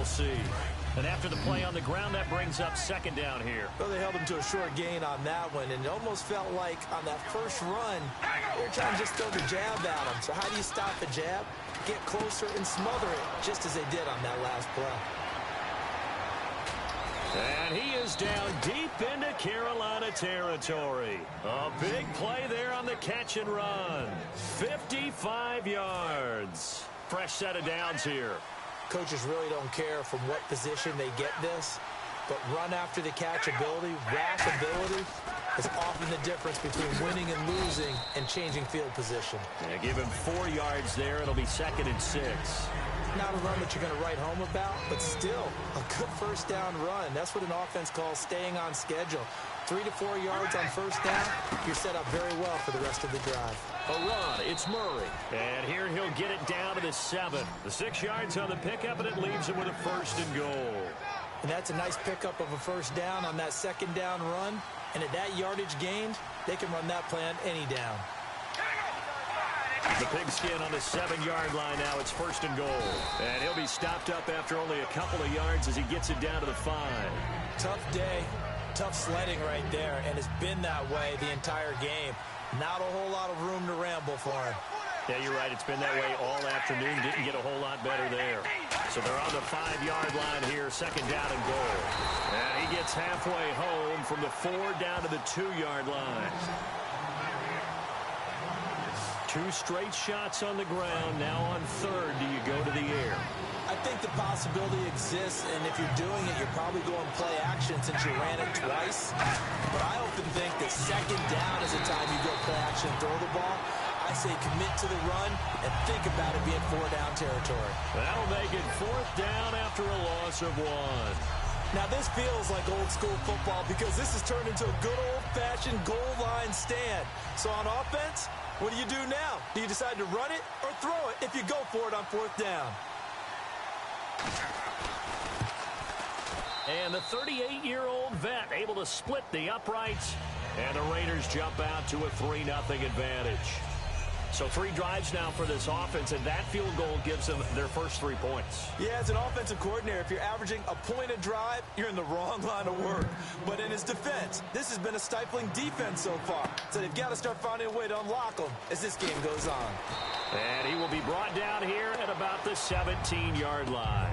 see. And after the play on the ground, that brings up second down here. Well, they held him to a short gain on that one, and it almost felt like on that first run, they were trying to just throw the jab at him. So how do you stop the jab? Get closer and smother it, just as they did on that last play. And he is down deep into Carolina territory. A big play there on the catch and run. 55 yards. Fresh set of downs here. Coaches really don't care from what position they get this, but run after the catch ability, rack ability, is often the difference between winning and losing and changing field position. Yeah, give him 4 yards there. It'll be 2nd and 6. Not a run that you're going to write home about, but still a good first down run. That's what an offense calls staying on schedule. 3 to 4 yards on first down, you're set up very well for the rest of the drive. A run, it's Murray. And here he'll get it down to the 7. The 6 yards on the pickup, and it leaves him with a 1st and goal. And that's a nice pickup of a first down on that second down run. And at that yardage gained, they can run that play on any down. The pigskin on the 7-yard line now. It's 1st and goal. And he'll be stopped up after only a couple of yards as he gets it down to the 5. Tough day, tough sledding right there, and it's been that way the entire game. Not a whole lot of room to ramble for him. Yeah, you're right. It's been that way all afternoon. Didn't get a whole lot better there. So they're on the 5-yard line here, 2nd down and goal. And he gets halfway home from the 4 down to the 2-yard line. 2 straight shots on the ground. Now on 3rd, do you go to the air? I think the possibility exists, and if you're doing it, you're probably going play action since you ran it twice. But I often think that 2nd down is the time you go play action and throw the ball. I say commit to the run and think about it being 4-down territory. That'll make it 4th down after a loss of 1. Now, this feels like old-school football because this has turned into a good old-fashioned goal line stand. So on offense, what do you do now? Do you decide to run it or throw it if you go for it on 4th down? And the 38-year-old vet able to split the uprights. And the Raiders jump out to a 3-0 advantage. So 3 drives now for this offense, and that field goal gives them their first 3 points. Yeah, as an offensive coordinator, if you're averaging a point a drive, you're in the wrong line of work. But in his defense, this has been a stifling defense so far. So they've got to start finding a way to unlock them as this game goes on. And he will be brought down here at about the 17-yard line.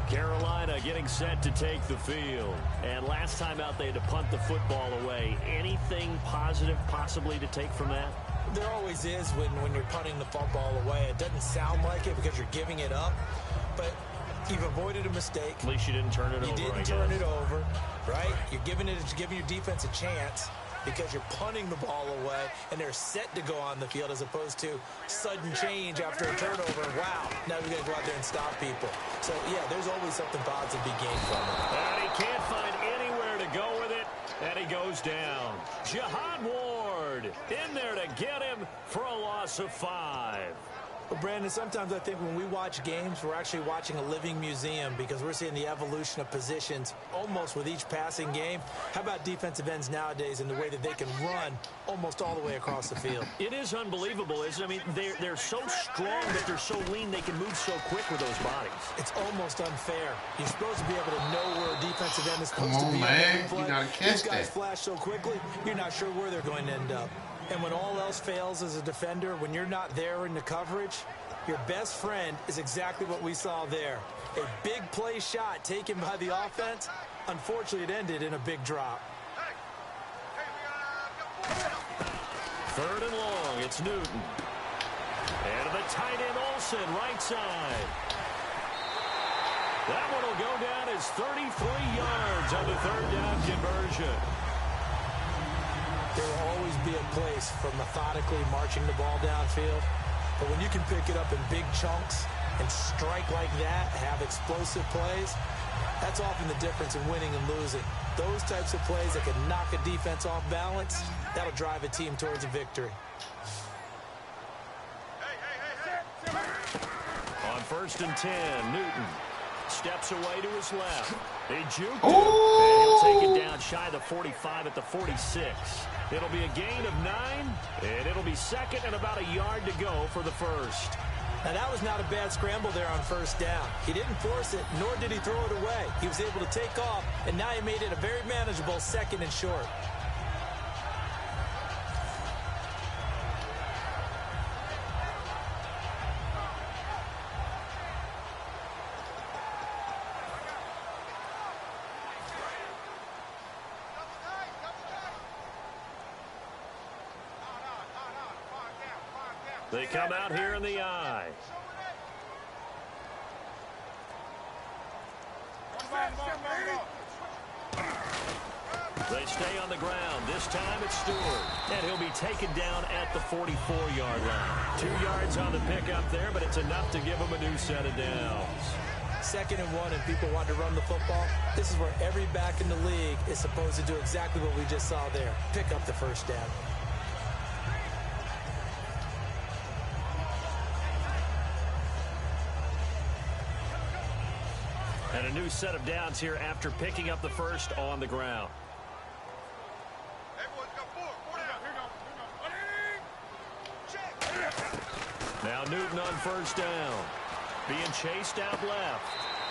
Carolina getting set to take the field. And last time out, they had to punt the football away. Anything positive possibly to take from that? There always is when you're punting the football away. It doesn't sound like it because you're giving it up. But you've avoided a mistake. At least you didn't turn it over, You didn't turn it over, right? You're giving your defense a chance because you're punting the ball away, and they're set to go on the field as opposed to sudden change after a turnover. Wow, now we've got to go out there and stop people. So, yeah, there's always something positive to be gained from it. And he can't find anywhere to go with it, and he goes down. Jihad Ward in there to get him for a loss of 5. Well, Brandon, sometimes I think when we watch games, we're actually watching a living museum because we're seeing the evolution of positions almost with each passing game. How about defensive ends nowadays and the way that they can run almost all the way across the field? It is unbelievable, isn't it? I mean, they're so strong, but they're so lean, they can move so quick with those bodies. It's almost unfair. You're supposed to be able to know where a defensive end is supposed Come on, to be. man. You gotta catch These guys that. flash so quickly, you're not sure where they're going to end up. And when all else fails as a defender, when you're not there in the coverage, your best friend is exactly what we saw there. A big play shot taken by the offense. Unfortunately, it ended in a big drop. 3rd and long, it's Newton. And the tight end Olsen, right side. That one will go down as 33 yards on the 3rd down conversion. There will always be a place for methodically marching the ball downfield. But when you can pick it up in big chunks and strike like that, have explosive plays, that's often the difference in winning and losing. Those types of plays that can knock a defense off balance, that'll drive a team towards a victory. On 1st and 10, Newton. Steps away to his left. He juked him, and he'll take it down shy of the 45 at the 46. It'll be a gain of 9, and it'll be second and about a yard to go for the first. Now, that was not a bad scramble there on first down. He didn't force it, nor did he throw it away. He was able to take off, and now he made it a very manageable second and short. They come out here in the eye. They stay on the ground. This time it's Stewart. And he'll be taken down at the 44-yard line. 2 yards on the pickup there, but it's enough to give him a new set of downs. 2nd and 1, and people want to run the football. This is where every back in the league is supposed to do exactly what we just saw there. Pick up the first down. And a new set of downs here after picking up the first on the ground. Now Newton on first down. Being chased out left.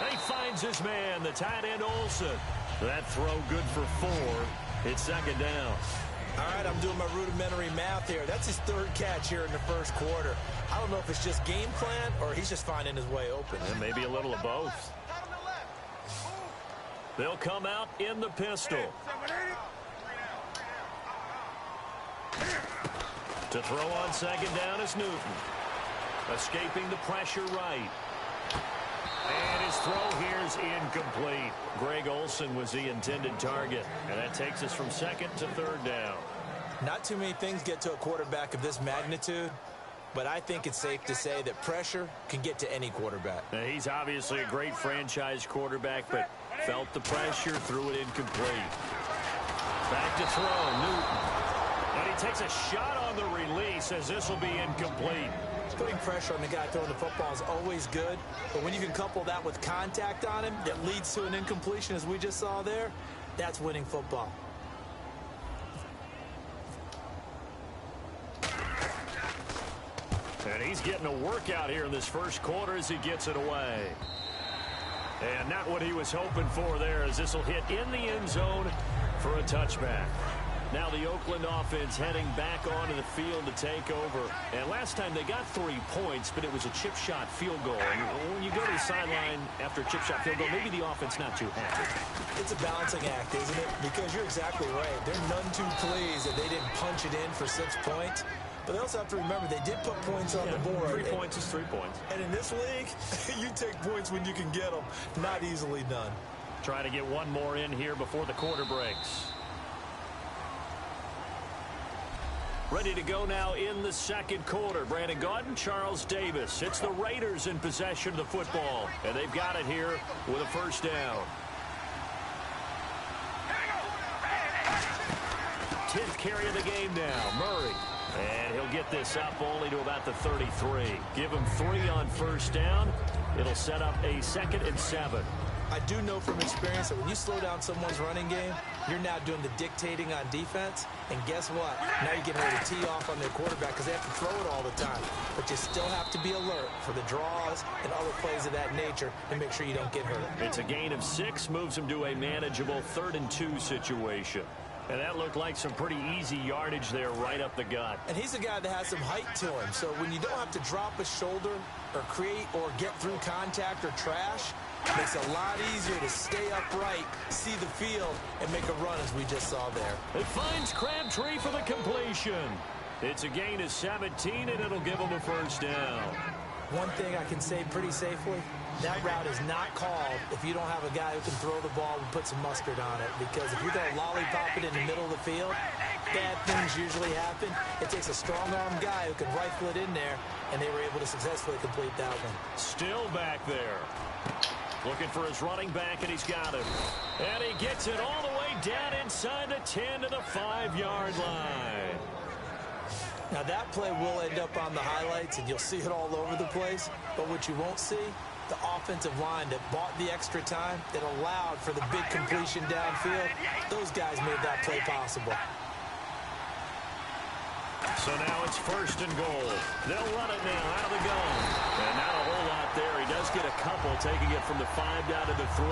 And he finds his man, the tight end Olsen. That throw good for 4. It's 2nd down. All right, I'm doing my rudimentary math here. That's his 3rd catch here in the first quarter. I don't know if it's just game plan or he's just finding his way open. And maybe a little of both. They'll come out in the pistol. To throw on 2nd down is Newton. Escaping the pressure right. And his throw here is incomplete. Greg Olsen was the intended target. And that takes us from 2nd to 3rd down. Not too many things get to a quarterback of this magnitude, but I think it's safe to say that pressure can get to any quarterback. Now, he's obviously a great franchise quarterback, but felt the pressure, threw it incomplete. Back to throw, Newton. And he takes a shot on the release as this will be incomplete. Putting pressure on the guy throwing the football is always good, but when you can couple that with contact on him that leads to an incompletion as we just saw there, that's winning football. And he's getting a workout here in this first quarter as he gets it away. And not what he was hoping for there, as this will hit in the end zone for a touchback. Now the Oakland offense heading back onto the field to take over. And last time they got 3 points, but it was a chip shot field goal. And when you go to the sideline after a chip shot field goal, maybe the offense not too happy. It's a balancing act, isn't it? Because you're exactly right. They're none too pleased that they didn't punch it in for 6 points. But they also have to remember they did put points on the board. 3 points is 3 points. And in this league, you take points when you can get them. Not easily done. Trying to get one more in here before the quarter breaks. Ready to go now in the second quarter. Brandon Gaudin, Charles Davis. It's the Raiders in possession of the football. And they've got it here with a first down. 10th carry of the game now. Murray. And he'll get this up only to about the 33. Give him 3 on first down. It'll set up a 2nd and 7. I do know from experience that when you slow down someone's running game, you're now doing the dictating on defense. And guess what? Now you're getting ready to tee off on their quarterback because they have to throw it all the time. But you still have to be alert for the draws and other plays of that nature and make sure you don't get hurt. It's a gain of 6, moves him to a manageable 3rd and 2 situation. And that looked like some pretty easy yardage there right up the gut. And he's a guy that has some height to him. So when you don't have to drop a shoulder or create or get through contact or trash, it makes it a lot easier to stay upright, see the field, and make a run as we just saw there. It finds Crabtree for the completion. It's a gain of 17, and it'll give him a first down. One thing I can say pretty safely, that route is not called if you don't have a guy who can throw the ball and put some mustard on it. Because if you're going to lollipop it in the middle of the field, bad things usually happen. It takes a strong-arm guy who can rifle it in there, and they were able to successfully complete that one. Still back there. Looking for his running back, and he's got him. And he gets it all the way down inside the 10 to the 5-yard line. Now, that play will end up on the highlights, and you'll see it all over the place. But what you won't see the offensive line that bought the extra time, that allowed for the big completion downfield. Those guys made that play possible. So now it's 1st and goal. They'll run it now out of the gun. And not a whole lot there. He does get a couple, taking it from the 5 down to the 3.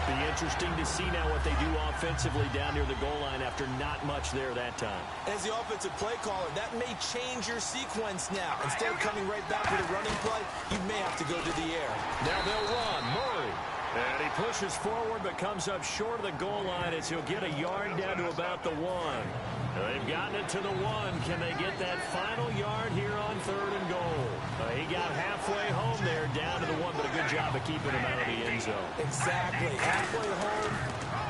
Be interesting to see now what they do offensively down near the goal line after not much there that time. As the offensive play caller, that may change your sequence now. Instead of coming right back with a running play, you may have to go to the air. Now they'll run. Murray. And he pushes forward but comes up short of the goal line as he'll get a yard down to about the 1. They've gotten it to the 1. Can they get that final yard here on 3rd and goal? He got halfway home there, down to the 1, but a good job of keeping him out of the end zone. Exactly. Halfway home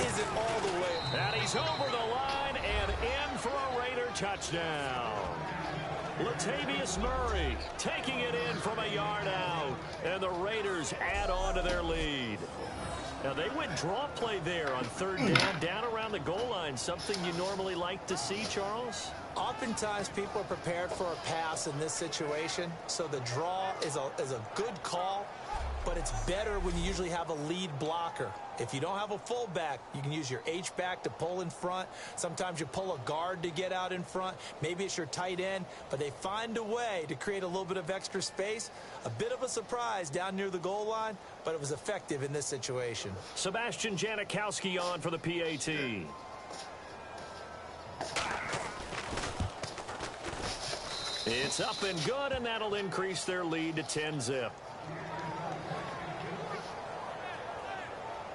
isn't all the way. And he's over the line and in for a Raider touchdown. Latavius Murray taking it in from a yard out. And the Raiders add on to their lead. Now, they went draw play there on 3rd down around the goal line, something you normally like to see, Charles? Oftentimes, people are prepared for a pass in this situation, so the draw is a good call, but it's better when you usually have a lead blocker. If you don't have a fullback, you can use your H-back to pull in front. Sometimes you pull a guard to get out in front. Maybe it's your tight end, but they find a way to create a little bit of extra space. A bit of a surprise down near the goal line, but it was effective in this situation. Sebastian Janikowski on for the PAT. It's up and good, and that'll increase their lead to 10-zip.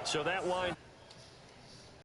So that line...